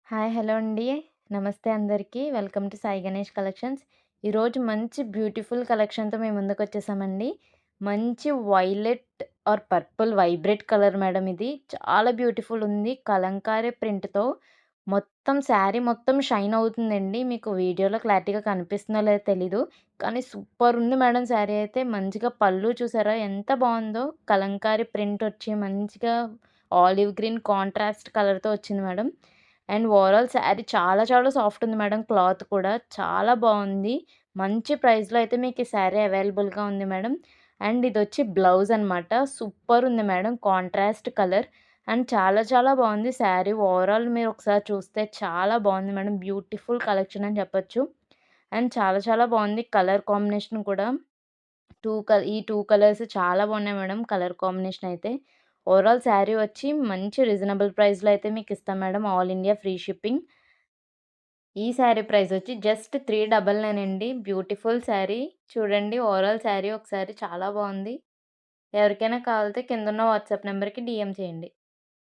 Hi. Hello అండి. నమస్తే అందరికీ. Welcome to Sai Ganesh collections. ఈరోజు మంచి బ్యూటిఫుల్ కలెక్షన్‌తో మేము ముందుకొచ్చేసామండి. మంచి violet are purple vibrate colour madam ఇది. చాలా బ్యూటిఫుల్ ఉంది. కలంకారీ ప్రింట్‌తో మొత్తం శారీ మొత్తం షైన్ అవుతుందండి. మీకు వీడియోలో క్లారిటీగా కనిపిస్తుందో లేదో తెలీదు. కానీ సూపర్ ఉంది మేడం శారీ అయితే. మంచిగా పళ్ళు చూసారా ఎంత బావుందో. కలంకారీ ప్రింట్ వచ్చి మంచిగా ఆలివ్ గ్రీన్ కాంట్రాస్ట్ కలర్‌తో వచ్చింది మేడం. అండ్ ఓవరాల్ శారీ చాలా చాలా సాఫ్ట్ ఉంది మేడం. క్లాత్ కూడా చాలా బావుంది. మంచి ప్రైస్‌లో అయితే మీకు ఈ శారీ అవైలబుల్‌గా ఉంది మేడం. అండ్ ఇదొచ్చి బ్లౌజ్ అనమాట. సూపర్ ఉంది మేడం. కాంట్రాస్ట్ కలర్ అండ్ చాలా చాలా బావుంది శారీ. ఓవరాల్ మీరు ఒకసారి చూస్తే చాలా బావుంది మేడం. బ్యూటిఫుల్ కలెక్షన్ అని చెప్పొచ్చు. అండ్ చాలా చాలా బావుంది కలర్ కాంబినేషన్ కూడా. 2 కలర్స్ చాలా బాగున్నాయి మేడం కలర్ కాంబినేషన్ అయితే. ఓవరాల్ శారీ వచ్చి మంచి రీజనబుల్ ప్రైస్‌లో అయితే మీకిస్తాం madam. All India free shipping. ఈ శారీ ప్రైస్ వచ్చి జస్ట్ 399 అండి. బ్యూటిఫుల్ శారీ. చూడండి ఓవరాల్ శారీ ఒకసారి చాలా బావుంది. ఎవరికైనా కావాలితే కిందున్న వాట్సాప్ నంబర్‌కి డీఎం చేయండి.